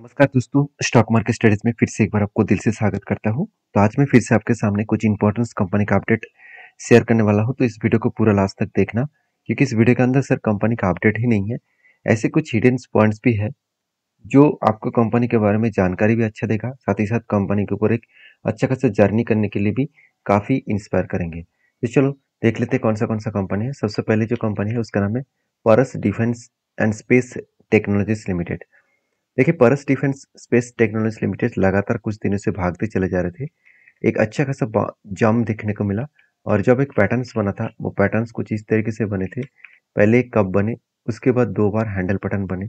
नमस्कार दोस्तों, stock market studies में फिर से एक बार आपको दिल से स्वागत करता हूं। तो आज मैं फिर से आपके सामने कुछ इंपॉर्टेंट कंपनी का अपडेट शेयर करने वाला हूं। तो इस वीडियो को पूरा लास्ट तक देखना, क्योंकि इस वीडियो के अंदर सिर्फ कंपनी का अपडेट ही नहीं है, ऐसे कुछ हिडन पॉइंट्स भी है जो आपको कंपनी के बारे में जानकारी भी अच्छा देगा, साथ ही साथ कंपनी के ऊपर एक अच्छा खासा जर्नी करने के लिए भी काफ़ी इंस्पायर करेंगे। तो चलो देख लेते हैं कौन सा कंपनी है। सबसे पहले जो कंपनी है उसका नाम है Paras defence and space technologies limited. देखिए, Paras defence space technology limited लगातार कुछ दिनों से भागते चले जा रहे थे। एक अच्छा खासा जंप देखने को मिला, और जब एक पैटर्न्स बना था, वो पैटर्न्स कुछ इस तरीके से बने थे। पहले एक कप बने, उसके बाद 2 बार हैंडल पैटर्न बने,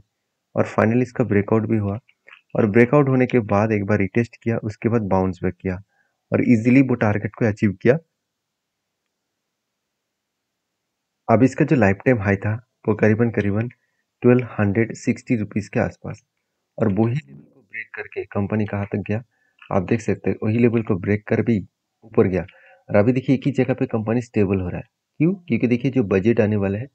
और फाइनली इसका ब्रेकआउट भी हुआ। और ब्रेकआउट होने के बाद एक बार रिटेस्ट किया, उसके बाद बाउंस बैक किया और इजीली वो टारगेट को अचीव किया। अब इसका जो लाइफ टाइम हाई था वो करीबन करीबन 1260 रुपीज़ के आसपास, और वही लेवल को ब्रेक करके कंपनी कहाँ तक गया आप देख सकते हैं। वही लेवल को ब्रेक कर भी ऊपर गया, और अभी देखिए एक ही जगह पे कंपनी स्टेबल हो रहा है। क्यों? क्योंकि देखिए जो बजट आने वाला है,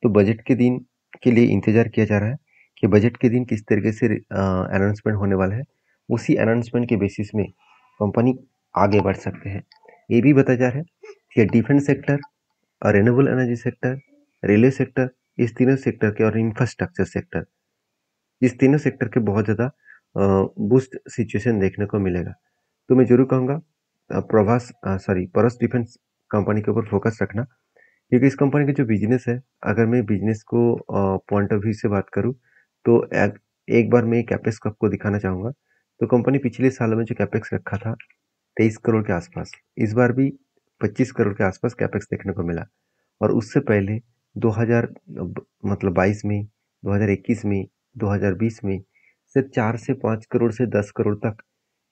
तो बजट के दिन के लिए इंतजार किया जा रहा है कि बजट के दिन किस तरीके से अनाउंसमेंट होने वाला है। उसी अनाउंसमेंट के बेसिस में कंपनी आगे बढ़ सकते हैं। ये भी बताया जा रहा है कि डिफेंस सेक्टर और renewable energy sector, railway sector, इस तीनों सेक्टर के, और इंफ्रास्ट्रक्चर सेक्टर, इस तीनों सेक्टर के बहुत ज़्यादा बूस्ट सिचुएशन देखने को मिलेगा। तो मैं ज़रूर कहूँगा परस डिफेंस कंपनी के ऊपर फोकस रखना, क्योंकि इस कंपनी का जो बिजनेस है, अगर मैं बिजनेस को पॉइंट ऑफ व्यू से बात करूँ, तो एक बार मैं कैपेक्स को आपको दिखाना चाहूँगा। तो कंपनी पिछले सालों में जो कैपेक्स रखा था 23 करोड़ के आसपास, इस बार भी 25 करोड़ के आसपास कैपेक्स देखने को मिला। और उससे पहले 2000 मतलब 22 में, 2021 में, 2020 में सिर्फ 4 से 5 करोड़ से 10 करोड़ तक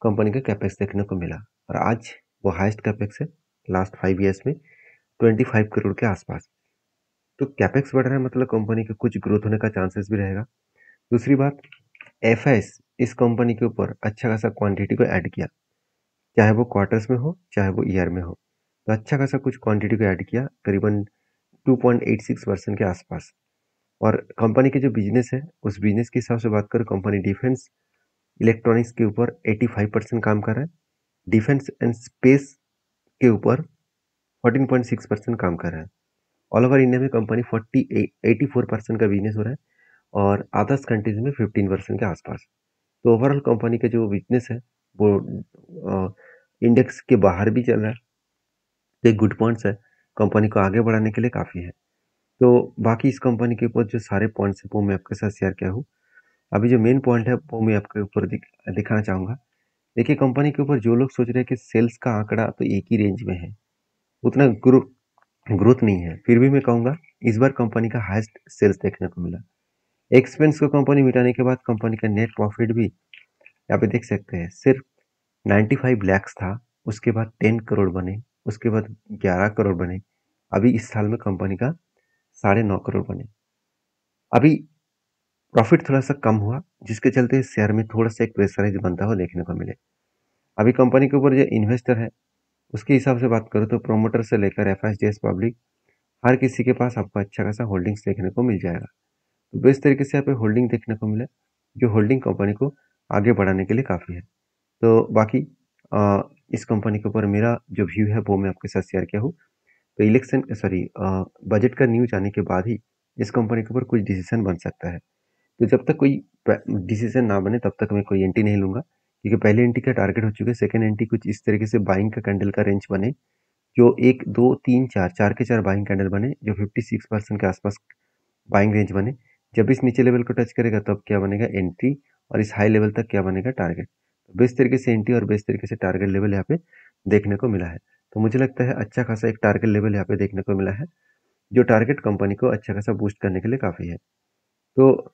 कंपनी का कैपेक्स देखने को मिला, और आज वो हाईएस्ट कैपेक्स है लास्ट 5 ईयर्स में 25 करोड़ के आसपास। तो कैपेक्स बढ़ रहा है, मतलब कंपनी का कुछ ग्रोथ होने का चांसेस भी रहेगा। दूसरी बात, एफएस इस कंपनी के ऊपर अच्छा खासा क्वांटिटी को ऐड किया, चाहे वो क्वार्टर्स में हो चाहे वो ईयर में हो। तो अच्छा खासा कुछ क्वांटिटी को ऐड किया, करीबन 2.86% के आसपास। और कंपनी के जो बिजनेस है, उस बिजनेस के हिसाब से बात करें, कंपनी डिफेंस इलेक्ट्रॉनिक्स के ऊपर 85% काम कर रहा है, डिफेंस एंड स्पेस के ऊपर 14.6% काम कर रहा है। ऑल ओवर इंडिया में कंपनी 84% का बिजनेस हो रहा है, और अदर्स कंट्रीज में 15% के आसपास। तो ओवरऑल कंपनी का जो बिजनेस है वो इंडेक्स के बाहर भी चल रहा है। तो एक गुड पॉइंट्स है, कंपनी को आगे बढ़ाने के लिए काफ़ी है। तो बाकी इस कंपनी के ऊपर जो सारे पॉइंट्स हैं वो मैं आपके साथ शेयर किया हूँ। अभी जो मेन पॉइंट है वो मैं आपके ऊपर दिखाना चाहूँगा। देखिए, कंपनी के ऊपर जो लोग सोच रहे हैं कि सेल्स का आंकड़ा तो एक ही रेंज में है, उतना ग्रोथ नहीं है, फिर भी मैं कहूँगा इस बार कंपनी का हाईएस्ट सेल्स देखने को मिला। एक्सपेंस को कंपनी मिटाने के बाद कंपनी का नेट प्रॉफिट भी यहाँ पे देख सकते हैं, सिर्फ 95 लैक्स था, उसके बाद 10 करोड़ बने, उसके बाद 11 करोड़ बने, अभी इस साल में कंपनी का 9.5 करोड़ बने। अभी प्रॉफिट थोड़ा सा कम हुआ, जिसके चलते शेयर में थोड़ा सा एक प्रेशराइज बनता हुआ देखने को मिले। अभी कंपनी के ऊपर जो इन्वेस्टर है, उसके हिसाब से बात करो तो प्रोमोटर से लेकर एफआईजीएस पब्लिक, हर किसी के पास आपको अच्छा खासा होल्डिंग्स देखने को मिल जाएगा। तो बेस्ट तरीके से यहाँ पे होल्डिंग देखने को मिला, जो होल्डिंग कंपनी को आगे बढ़ाने के लिए काफ़ी है। तो बाकी इस कंपनी के ऊपर मेरा जो व्यू है वो मैं आपके साथ शेयर किया हूँ। तो बजट का न्यूज आने के बाद ही इस कंपनी के ऊपर कुछ डिसीजन बन सकता है। तो जब तक कोई डिसीजन ना बने तब तक मैं कोई एंट्री नहीं लूंगा, क्योंकि पहले एंट्री का टारगेट हो चुका है। सेकंड एंट्री कुछ इस तरीके से बाइंग का कैंडल का रेंज बने, जो 1 2 3 4 चार बाइंग कैंडल बने, जो 56% के आसपास बाइंग रेंज बने। जब इस नीचे लेवल को टच करेगा तब क्या बनेगा एंट्री, और इस हाई लेवल तक क्या बनेगा टारगेट। तो बेस्ट तरीके से एंट्री और बेस्ट तरीके से टारगेट लेवल यहाँ पे देखने को मिला है। तो मुझे लगता है अच्छा खासा एक टारगेट लेवल यहाँ पे देखने को मिला है, जो टारगेट कंपनी को अच्छा खासा बूस्ट करने के लिए काफ़ी है। तो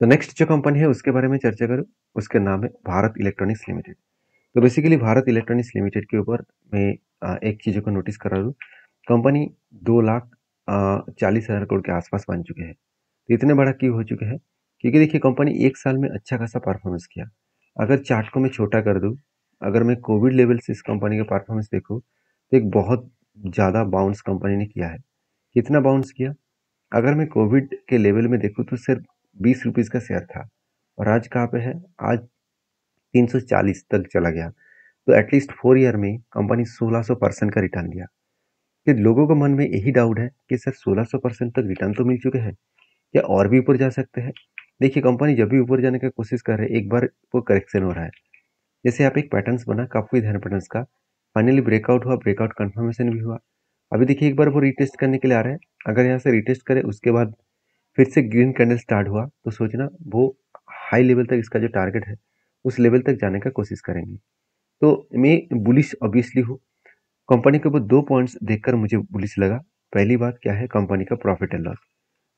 तो नेक्स्ट जो कंपनी है उसके बारे में चर्चा करूँ, उसका नाम है भारत इलेक्ट्रॉनिक्स लिमिटेड। तो बेसिकली भारत इलेक्ट्रॉनिक्स लिमिटेड के ऊपर मैं एक चीज़ों को नोटिस करा दूँ। कंपनी 2,40,000 करोड़ के आसपास बन चुके हैं। तो इतने बड़ा क्यों हो चुके हैं? क्योंकि देखिए, कंपनी एक साल में अच्छा खासा परफॉर्मेंस किया। अगर चार्ट को मैं छोटा कर दूँ, अगर मैं कोविड लेवल से इस कंपनी का परफॉर्मेंस देखूँ, तो एक बहुत ज़्यादा बाउंस कंपनी ने किया है। कितना बाउंस किया? अगर मैं कोविड के लेवल में देखूँ तो सिर्फ 20 रुपीज़ का शेयर था, और आज कहाँ पे है? आज 340 तक चला गया। तो एटलीस्ट 4 ईयर में कंपनी 1600% का रिटर्न दिया। फिर लोगों के मन में यही डाउट है कि सर 1600% तक रिटर्न तो मिल चुके हैं, क्या और भी ऊपर जा सकते हैं? देखिए कंपनी जब भी ऊपर जाने की कोशिश कर रहे हैं, एक बार वो करेक्शन हो रहा है। जैसे यहाँ पे एक पैटर्न्स बना काफी ध्यान पैटर्न्स का, फाइनली ब्रेकआउट हुआ, ब्रेकआउट कंफर्मेशन भी हुआ। अभी देखिए एक बार वो रिटेस्ट करने के लिए आ रहा है। अगर यहाँ से रिटेस्ट करे उसके बाद फिर से ग्रीन कैंडल स्टार्ट हुआ तो सोचना वो हाई लेवल तक इसका जो टारगेट है उस लेवल तक जाने का कोशिश करेंगे। तो मैं बुलिश ऑब्वियसली हूँ। कंपनी के ऊपर 2 पॉइंट्स देखकर मुझे बुलिश लगा। पहली बात क्या है, कंपनी का प्रॉफिट एंड लॉस।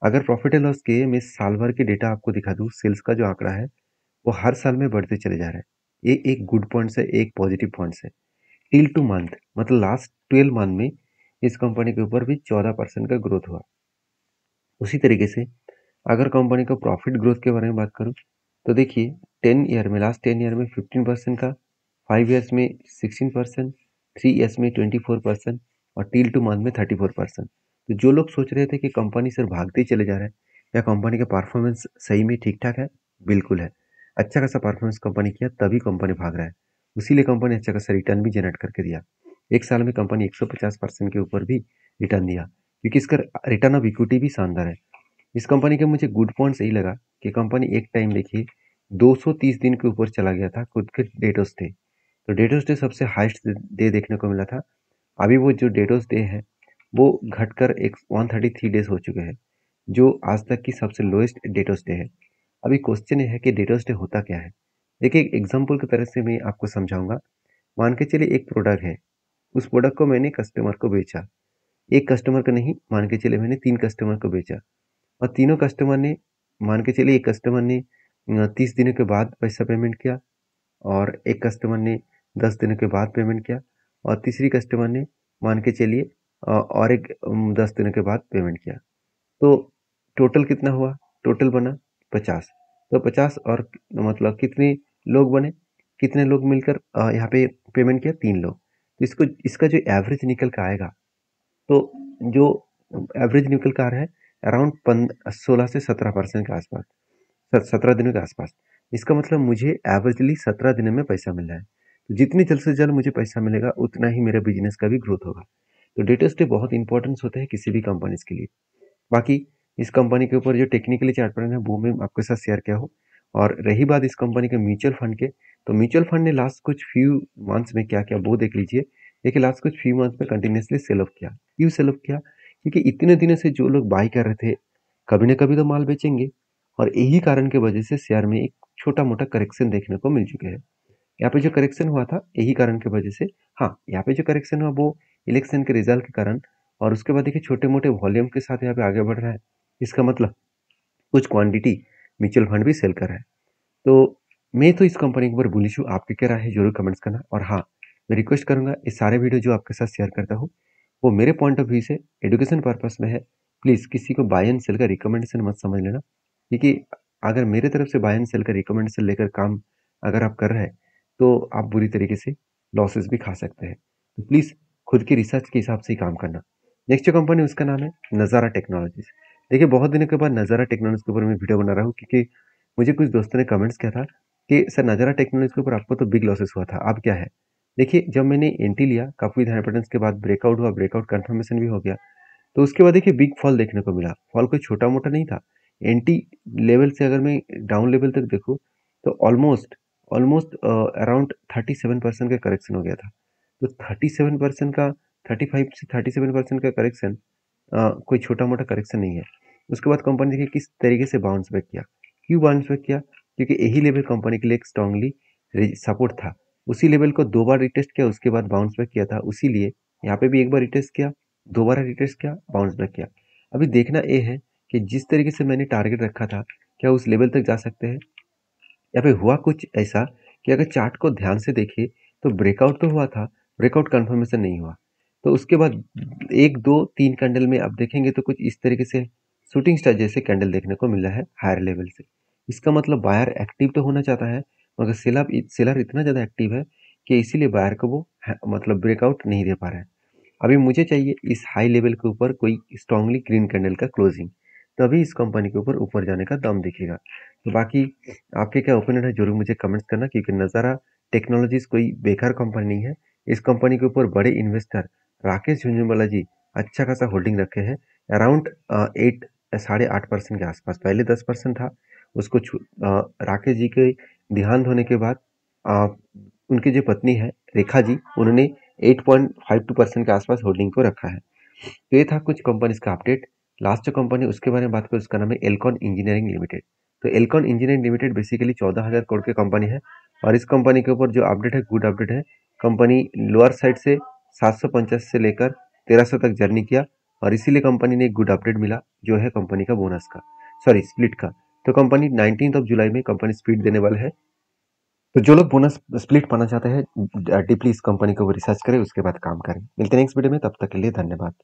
अगर प्रॉफिट एंड लॉस के मैं साल भर के डेटा आपको दिखा दूँ, सेल्स का जो आंकड़ा है वो हर साल में बढ़ते चले जा रहा है। ये एक गुड पॉइंट्स है, एक पॉजिटिव पॉइंट्स है। टिल टू मंथ मतलब लास्ट 12 मंथ में इस कंपनी के ऊपर भी 14% का ग्रोथ हुआ। उसी तरीके से अगर कंपनी का प्रॉफिट ग्रोथ के बारे में बात करूं तो देखिए 10 ईयर में, लास्ट 10 ईयर में 15% का, 5 ईयर्स में 16%, 3 ईयर्स में 24% और टिल टू मंथ में 34%। तो जो लोग सोच रहे थे कि कंपनी सिर्फ भागते ही चले जा रहे हैं या कंपनी का परफॉर्मेंस सही में ठीक ठाक है, बिल्कुल है। अच्छा खासा परफॉर्मेंस कंपनी किया तभी कंपनी भाग रहा है। उसीलिए कंपनी अच्छा खासा रिटर्न भी जनरेट करके दिया। एक साल में कंपनी 150% के ऊपर भी रिटर्न दिया, क्योंकि इसका रिटर्न ऑफ इक्विटी भी शानदार है। इस कंपनी का मुझे गुड पॉइंट्स यही लगा कि कंपनी एक टाइम देखिए 230 दिन के ऊपर चला गया था खुद के डेटोस डे। तो डेटोस डे सबसे हाईएस्ट डे देखने को मिला था। अभी वो जो डेटोस डे है वो घटकर एक 133 डेज हो चुके हैं, जो आज तक की सबसे लोएस्ट डेटोस डे है। अभी क्वेश्चन ये है कि डेटोस डे होता क्या है। देखिए एक एग्जाम्पल की तरह से मैं आपको समझाऊंगा। मान के चलिए एक प्रोडक्ट है, उस प्रोडक्ट को मैंने कस्टमर को बेचा। एक कस्टमर को नहीं, मान के चलिए मैंने 3 कस्टमर को बेचा और तीनों कस्टमर ने, मान के चलिए एक कस्टमर ने 30 दिनों के बाद पैसा पेमेंट किया और एक कस्टमर ने 10 दिनों के बाद पेमेंट किया और तीसरी कस्टमर ने मान के चलिए और एक 10 दिनों के बाद पेमेंट किया। तो टोटल कितना हुआ? टोटल बना 50। तो 50 और मतलब कितने लोग बने, कितने लोग मिलकर यहाँ पे पेमेंट किया? 3 लोग। तो इसको इसका जो एवरेज निकल कर आएगा, तो जो एवरेज निकल कर आ रहा है अराउंड 16 से 17% के आसपास, 17 दिनों के आसपास। इसका मतलब मुझे एवरेजली 17 दिनों में पैसा मिल रहा है। तो जितनी जल्द से जल्द मुझे पैसा मिलेगा उतना ही मेरे बिजनेस का भी ग्रोथ होगा। तो डेटा स्टे बहुत इंपॉर्टेंस होते हैं किसी भी कंपनी के लिए। बाकी इस कंपनी के ऊपर जो टेक्निकली चार्ट पैटर्न है वो मैं आपके साथ शेयर किया हूँ। और रही बात इस कंपनी के म्यूचुअल फंड के, तो म्यूचुअल फंड ने लास्ट कुछ फ्यू मंथ्स में क्या किया वो देख लीजिए। देखिए लास्ट कुछ फ्यू मंथ्स में कंटिन्यूसली सेल ऑफ किया। क्यों सेल ऑफ किया? क्योंकि इतने दिनों से जो लोग बाई कर रहे थे, कभी ना कभी तो माल बेचेंगे। और यही कारण की वजह से शेयर में एक छोटा मोटा करेक्शन देखने को मिल चुके हैं। यहाँ पे जो करेक्शन हुआ था यही कारण की वजह से, हाँ यहाँ पे जो करेक्शन हुआ वो इलेक्शन के रिजल्ट के कारण, और उसके बाद देखिए छोटे मोटे वॉल्यूम के साथ यहाँ पे आगे बढ़ रहा है। इसका मतलब कुछ क्वांटिटी म्यूचुअल फंड भी सेल कर रहा है। तो मैं तो इस कंपनी के ऊपर बुलिश हूँ। आपकी क्या राय है जरूर कमेंट्स करना। और हाँ, मैं रिक्वेस्ट करूंगा ये सारे वीडियो जो आपके साथ शेयर करता हूँ वो मेरे पॉइंट ऑफ व्यू से एजुकेशन पर्पस में है। प्लीज़ किसी को बाय एंड सेल का रिकमेंडेशन मत समझ लेना, क्योंकि अगर मेरे तरफ से बाय एंड सेल का रिकमेंडेशन लेकर काम अगर आप कर रहे हैं तो आप बुरी तरीके से लॉसेस भी खा सकते हैं। तो प्लीज़ खुद की रिसर्च के हिसाब से ही काम करना। नेक्स्ट जो कंपनी उसका नाम है नज़ारा टेक्नोलॉजीज। देखिए बहुत दिनों के बाद नज़ारा टेक्नोलॉजी के ऊपर मैं वीडियो बना रहा हूँ, क्योंकि मुझे कुछ दोस्तों ने कमेंट्स किया था कि सर नज़ारा टेक्नोलॉजी के ऊपर आपको तो बिग लॉसेस हुआ था, अब क्या है? देखिए जब मैंने एंट्री लिया काफ़ी इंपॉर्टेंस के बाद ब्रेकआउट हुआ, ब्रेकआउट कंफर्मेशन भी हो गया। तो उसके बाद देखिए बिग फॉल देखने को मिला। फॉल कोई छोटा मोटा नहीं था। एंटी लेवल से अगर मैं डाउन लेवल तक देखूँ तो ऑलमोस्ट ऑलमोस्ट अराउंड 37% का करेक्शन हो गया था। तो 37% का, 35 से 37% का करेक्शन कोई छोटा मोटा करेक्शन नहीं है। उसके बाद कंपनी देखिए किस तरीके से बाउंस बैक किया। क्यों बाउंस बैक किया? क्योंकि यही लेवल कंपनी के लिए एक स्ट्रांगली सपोर्ट था। उसी लेवल को 2 बार रिटेस्ट किया, उसके बाद बाउंस बैक किया था। उसीलिए यहाँ पे भी एक बार रिटेस्ट किया, दोबारा रिटेस्ट किया, बाउंस बैक किया। अभी देखना ये है कि जिस तरीके से मैंने टारगेट रखा था क्या उस लेवल तक जा सकते हैं। यहाँ पे हुआ कुछ ऐसा कि अगर चार्ट को ध्यान से देखें तो ब्रेकआउट तो हुआ था, ब्रेकआउट कंफर्मेशन नहीं हुआ। तो उसके बाद 1 2 3 कैंडल में आप देखेंगे तो कुछ इस तरीके से शूटिंग स्टार जैसे कैंडल देखने को मिल रहा है हायर लेवल से। इसका मतलब बायर एक्टिव तो होना चाहता है, मगर सेलर इतना ज़्यादा एक्टिव है कि इसीलिए बायर को वो मतलब ब्रेकआउट नहीं दे पा रहा है। अभी मुझे चाहिए इस हाई लेवल के ऊपर कोई स्ट्रांगली ग्रीन कैंडल का क्लोजिंग। तभी इस कंपनी के ऊपर जाने का दम दिखेगा। तो बाकी आपके क्या ओपिनियन है, ज़रूर मुझे कमेंट्स करना, क्योंकि नज़ारा टेक्नोलॉजीज़ कोई बेकार कंपनी नहीं है। इस कंपनी के ऊपर बड़े इन्वेस्टर राकेश झुनझुनवाला जी अच्छा खासा होल्डिंग रखे हैं, अराउंड 8 साढ़े 8% के आसपास। पहले 10% था, उसको राकेश जी के देहांत होने के बाद अ, उनकी जो पत्नी है रेखा जी, उन्होंने 8.52% के आसपास होल्डिंग को रखा है। तो ये था कुछ कंपनीज का अपडेट। लास्ट जो कंपनी उसके बारे में बात करें, उसका नाम है एल्कॉन इंजीनियरिंग लिमिटेड। तो Elecon engineering limited basically 14,000 crore की कंपनी है, और इस कंपनी के ऊपर जो अपडेट है, गुड अपडेट है। कंपनी लोअर साइड से 750 से लेकर 1300 तक जर्नी किया, और इसीलिए कंपनी ने एक गुड अपडेट मिला, जो है कंपनी का बोनस का, सॉरी स्प्लिट का। तो कंपनी 19 जुलाई में कंपनी स्प्लिट देने वाले है। तो जो लोग बोनस स्प्लिट पाना चाहते हैं, डीपली इस कंपनी के ऊपर रिसर्च करें, उसके बाद काम करें। मिलते हैं नेक्स्ट वीडियो में, तब तक के लिए धन्यवाद।